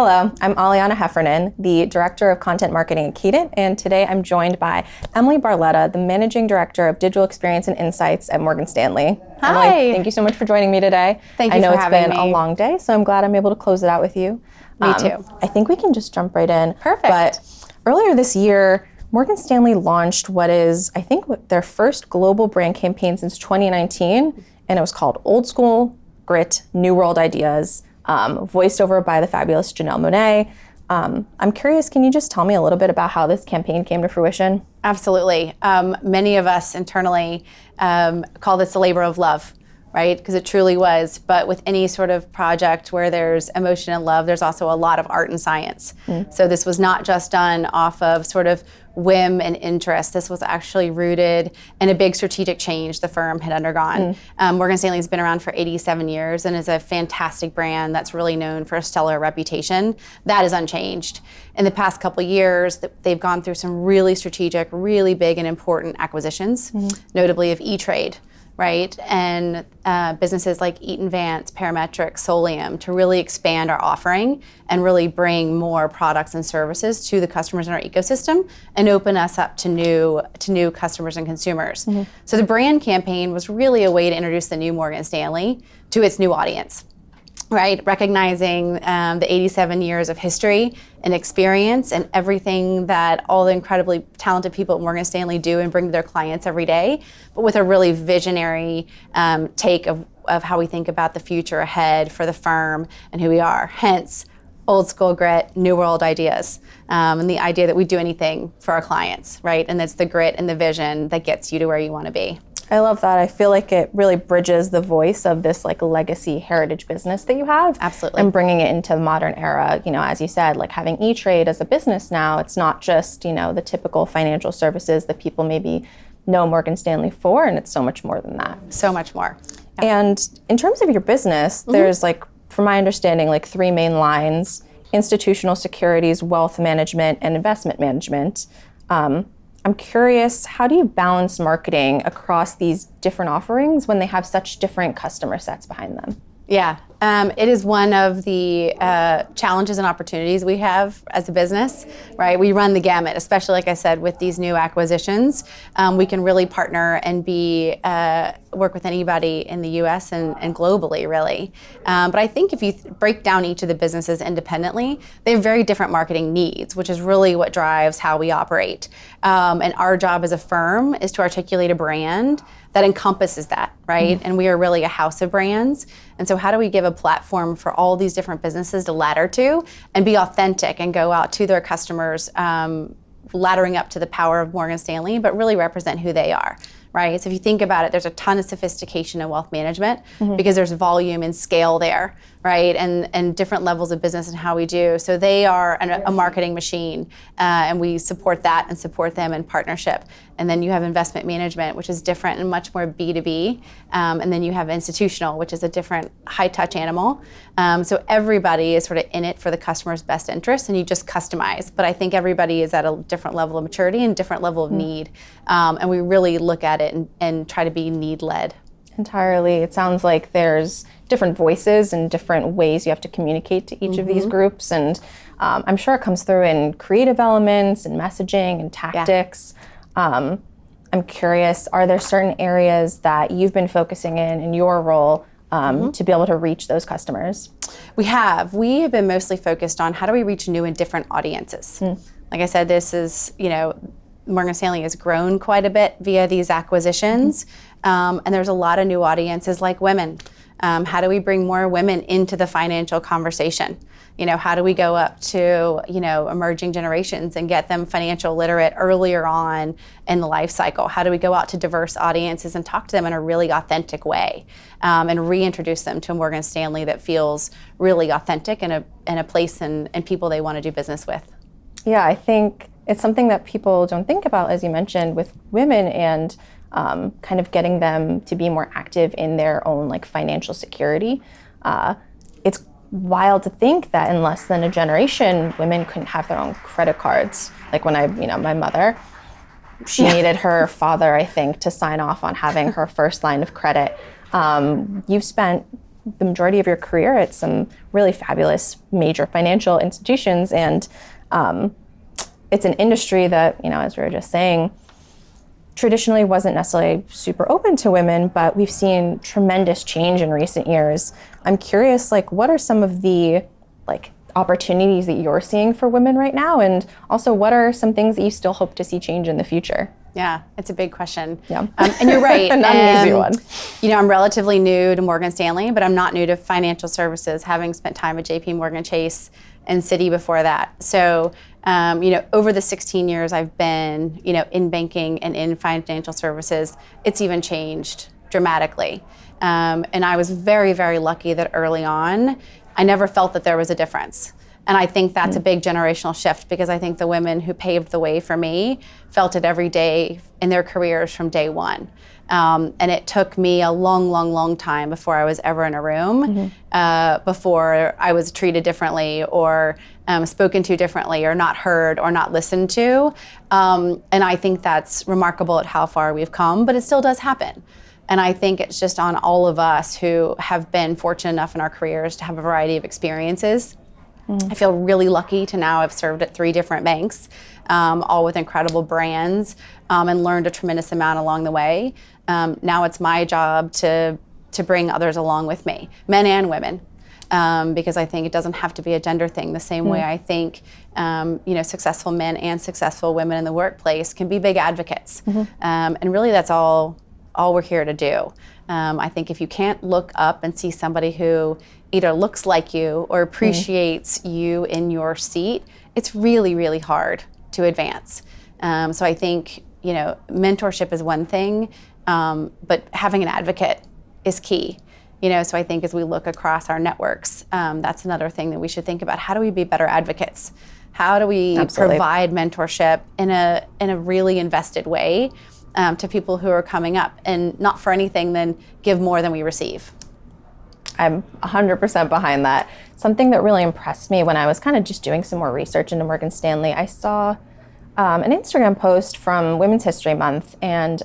Hello, I'm Aliana Heffernan, the Director of Content Marketing at Cadent, and today I'm joined by Emily Barletta, the Managing Director of Digital Experience and Insights at Morgan Stanley. Hi. Emily, thank you so much for joining me today. Thank you for having me. I know it's been a long day, so I'm glad I'm able to close it out with you. Me too. I think we can just jump right in. Perfect. But earlier this year, Morgan Stanley launched what is, I think, their first global brand campaign since 2019, and it was called Old School, Grit, New World Ideas, voiced over by the fabulous Janelle Monáe. I'm curious, can you just tell me a little bit about how this campaign came to fruition? Absolutely. Many of us internally call this a labor of love, right? Because it truly was. But with any sort of project where there's emotion and love, there's also a lot of art and science. So this was not just done off of sort of whim and interest. This was actually rooted in a big strategic change the firm had undergone. Morgan Stanley has been around for 87 years and is a fantastic brand that's really known for a stellar reputation. That is unchanged. In the past couple of years, they've gone through some really strategic, really big and important acquisitions, notably of E-Trade, right? And businesses like Eaton Vance, Parametric, Solium, to really expand our offering and really bring more products and services to the customers in our ecosystem and open us up to new customers and consumers. So the brand campaign was really a way to introduce the new Morgan Stanley to its new audience, right? Recognizing the 87 years of history and experience and everything that all the incredibly talented people at Morgan Stanley do and bring to their clients every day, but with a really visionary take of how we think about the future ahead for the firm and who we are. Hence, old school grit, new world ideas, and the idea that we do anything for our clients, right? And it's the grit and the vision that gets you to where you want to be. I love that. I feel like it really bridges the voice of this like legacy heritage business that you have. Absolutely. And bringing it into the modern era. You know, as you said, like having E-Trade as a business now, it's not just, you know, the typical financial services that people maybe know Morgan Stanley for, and it's so much more than that. So much more. Yeah. And in terms of your business, there's like, from my understanding, like three main lines: institutional securities, wealth management, and investment management. I'm curious, how do you balance marketing across these different offerings when they have such different customer sets behind them? Yeah, it is one of the challenges and opportunities we have as a business, right? We run the gamut, especially like I said, with these new acquisitions. We can really partner and work with anybody in the US and globally, really. But I think if you break down each of the businesses independently, they have very different marketing needs, which is really what drives how we operate. And our job as a firm is to articulate a brand that encompasses that, right? And we are really a house of brands. And so how do we give a platform for all these different businesses to ladder to and be authentic and go out to their customers, laddering up to the power of Morgan Stanley, but really represent who they are, right? So if you think about it, there's a ton of sophistication in wealth management because there's volume and scale there, right? And different levels of business and how we do. So they are a marketing machine, and we support that and support them in partnership. And then you have investment management, which is different and much more B2B. And then you have institutional, which is a different high-touch animal. So everybody is sort of in it for the customer's best interest, and you just customize. But I think everybody is at a different level of maturity and different level of need. And we really look at it and try to be need-led. Entirely. It sounds like there's different voices and different ways you have to communicate to each of these groups. And I'm sure it comes through in creative elements and messaging and tactics. I'm curious, are there certain areas that you've been focusing in your role to be able to reach those customers? We have been mostly focused on how do we reach new and different audiences. Like I said, this is, Morgan Stanley has grown quite a bit via these acquisitions, and there's a lot of new audiences like women. How do we bring more women into the financial conversation? How do we go up to, emerging generations and get them financial literate earlier on in the life cycle? How do we go out to diverse audiences and talk to them in a really authentic way and reintroduce them to Morgan Stanley that feels really authentic and a place and people they want to do business with? Yeah, I think it's something that people don't think about, as you mentioned, with women and kind of getting them to be more active in their own like financial security. It's wild to think that in less than a generation, women couldn't have their own credit cards. Like when my mother, she needed her father, I think, to sign off on having her first line of credit. You've spent the majority of your career at some really fabulous major financial institutions. And it's an industry that, as we were just saying, traditionally wasn't necessarily super open to women, but we've seen tremendous change in recent years. I'm curious, what are some of the opportunities that you're seeing for women right now? And also, what are some things that you still hope to see change in the future? Yeah, it's a big question. Yeah. And you're right. Not an easy one. I'm relatively new to Morgan Stanley, but I'm not new to financial services, having spent time at JP Morgan Chase and Citi before that. So, over the 16 years I've been, in banking and in financial services, it's even changed dramatically. And I was very, very lucky that early on, I never felt that there was a difference. And I think that's a big generational shift, because I think the women who paved the way for me felt it every day in their careers from day one. And it took me a long, long, long time before I was ever in a room, before I was treated differently or spoken to differently or not heard or not listened to. And I think that's remarkable at how far we've come, but it still does happen. And I think it's just on all of us who have been fortunate enough in our careers to have a variety of experiences. I feel really lucky to now have served at 3 different banks, all with incredible brands, and learned a tremendous amount along the way. Now it's my job to bring others along with me, men and women, because I think it doesn't have to be a gender thing. The same way I think, successful men and successful women in the workplace can be big advocates, and really that's all we're here to do. I think if you can't look up and see somebody who either looks like you or appreciates you in your seat, it's really, really hard to advance. So I think, mentorship is one thing, but having an advocate is key. So I think as we look across our networks, that's another thing that we should think about. How do we be better advocates? How do we provide mentorship in a really invested way to people who are coming up, and not for anything than give more than we receive? I'm 100% behind that. Something that really impressed me when I was kind of just doing some more research into Morgan Stanley, I saw an Instagram post from Women's History Month, and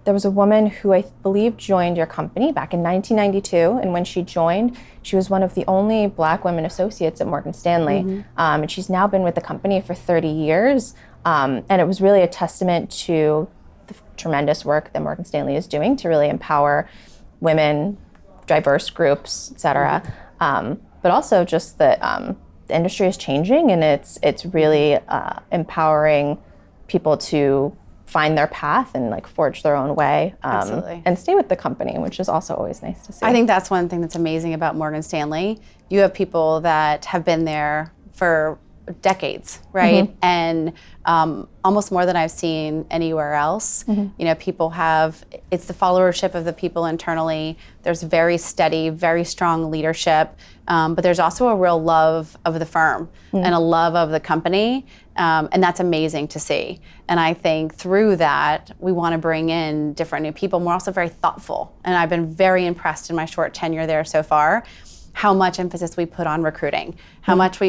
there was a woman who I believe joined your company back in 1992, and when she joined, she was one of the only Black women associates at Morgan Stanley, and she's now been with the company for 30 years, and it was really a testament to the tremendous work that Morgan Stanley is doing to really empower women, diverse groups, et cetera. But also just that the industry is changing, and it's really empowering people to find their path and forge their own way, and stay with the company, which is also always nice to see. I think that's one thing that's amazing about Morgan Stanley. You have people that have been there for decades, right? And almost more than I've seen anywhere else. People it's the followership of the people internally. There's very steady, very strong leadership, but there's also a real love of the firm and a love of the company, and that's amazing to see. And I think through that, we want to bring in different new people. And we're also very thoughtful, and I've been very impressed in my short tenure there so far, how much emphasis we put on recruiting, how much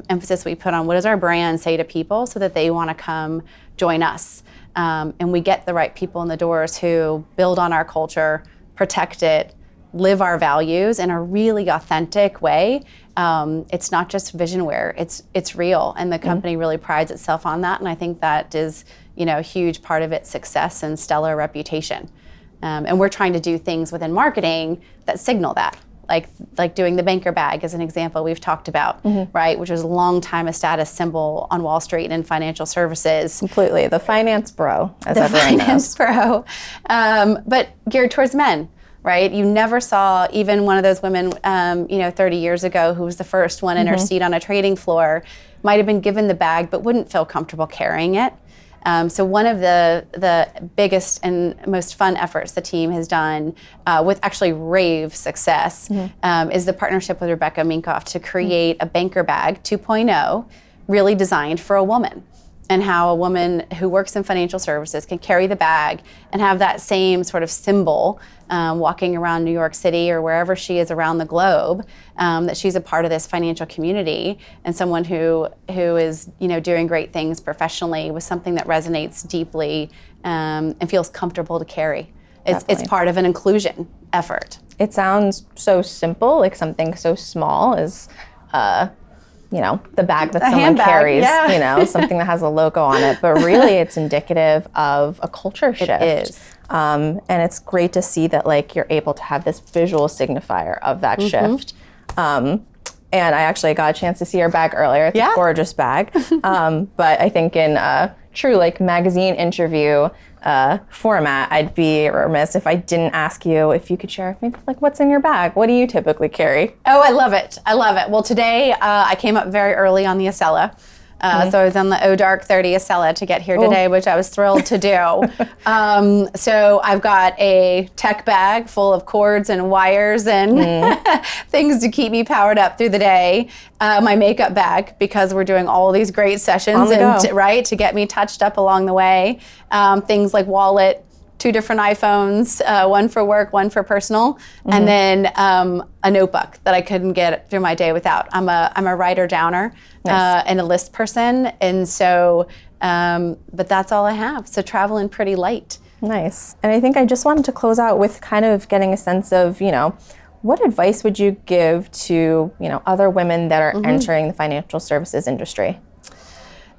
emphasis we put on what does our brand say to people so that they want to come join us. And we get the right people in the doors who build on our culture, protect it, live our values in a really authentic way. It's not just visionware, it's real. And the company really prides itself on that. And I think that is, a huge part of its success and stellar reputation. And we're trying to do things within marketing that signal that. Like doing the banker bag as an example we've talked about, right? Which was a long time a status symbol on Wall Street and in financial services. Completely, the finance bro, as the everyone finance knows. Bro, but geared towards men, right? You never saw even one of those women, 30 years ago, who was the first one in her seat on a trading floor, might have been given the bag, but wouldn't feel comfortable carrying it. So one of the biggest and most fun efforts the team has done with actually rave success is the partnership with Rebecca Minkoff to create a banker bag 2.0 really designed for a woman, and how a woman who works in financial services can carry the bag and have that same sort of symbol walking around New York City or wherever she is around the globe, that she's a part of this financial community and someone who is doing great things professionally with something that resonates deeply and feels comfortable to carry. It's part of an inclusion effort. it sounds so simple, like something so small as, the bag that someone handbag, carries, yeah. something that has a logo on it. But really, it's indicative of a culture shift. It is. And it's great to see that like you're able to have this visual signifier of that shift. And I actually got a chance to see your bag earlier. It's a gorgeous bag. But I think in true like magazine interview format, I'd be remiss if I didn't ask you if you could share maybe like what's in your bag. What do you typically carry? Oh, I love it. I love it. Well, today I came up very early on the Acela. So I was on the Dark 30 Acela to get here today, which I was thrilled to do. So I've got a tech bag full of cords and wires and things to keep me powered up through the day. My makeup bag, because we're doing all these great sessions to get me touched up along the way. Things like wallet, 2 different iPhones, one for work, one for personal, and then a notebook that I couldn't get through my day without. I'm a writer downer and a list person, and so but that's all I have. So traveling pretty light. Nice. And I think I just wanted to close out with kind of getting a sense of what advice would you give to other women that are entering the financial services industry?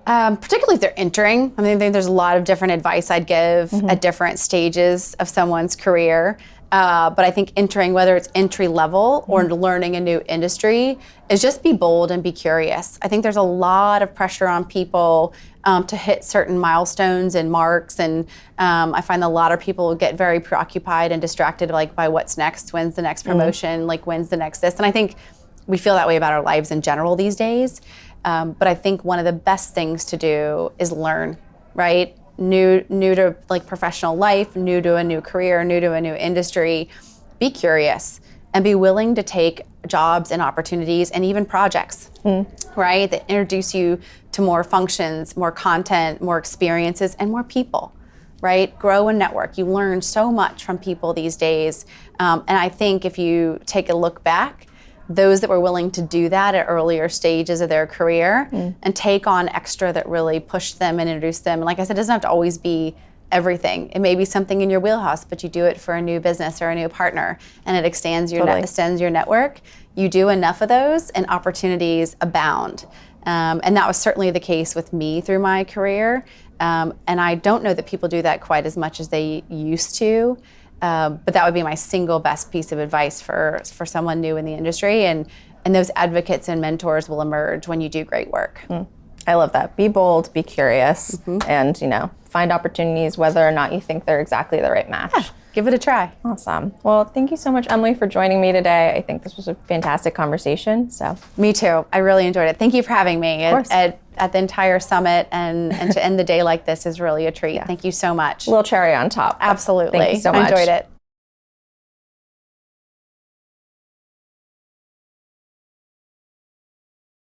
Particularly if they're entering. I mean, I think there's a lot of different advice I'd give at different stages of someone's career. But I think entering, whether it's entry level or learning a new industry, is just be bold and be curious. I think there's a lot of pressure on people to hit certain milestones and marks. And I find a lot of people get very preoccupied and distracted by what's next, when's the next promotion, like when's the next this. And I think we feel that way about our lives in general these days. But I think one of the best things to do is learn, right? New to like professional life, new to a new career, new to a new industry. Be curious and be willing to take jobs and opportunities and even projects, right? That introduce you to more functions, more content, more experiences, and more people, right? Grow a network. You learn so much from people these days. And I think if you take a look back, those that were willing to do that at earlier stages of their career and take on extra that really pushed them and introduced them. And like I said, it doesn't have to always be everything. It may be something in your wheelhouse, but you do it for a new business or a new partner, and it extends your network. You do enough of those, and opportunities abound. And that was certainly the case with me through my career. And I don't know that people do that quite as much as they used to. But that would be my single best piece of advice for someone new in the industry. And those advocates and mentors will emerge when you do great work. I love that. Be bold, be curious, and find opportunities whether or not you think they're exactly the right match. Yeah, give it a try. Awesome. Well, thank you so much, Emily, for joining me today. I think this was a fantastic conversation. So me too. I really enjoyed it. Thank you for having me at the entire summit, and to end the day like this is really a treat. Thank you so much. A little cherry on top. Absolutely. Thank you so much. I enjoyed it.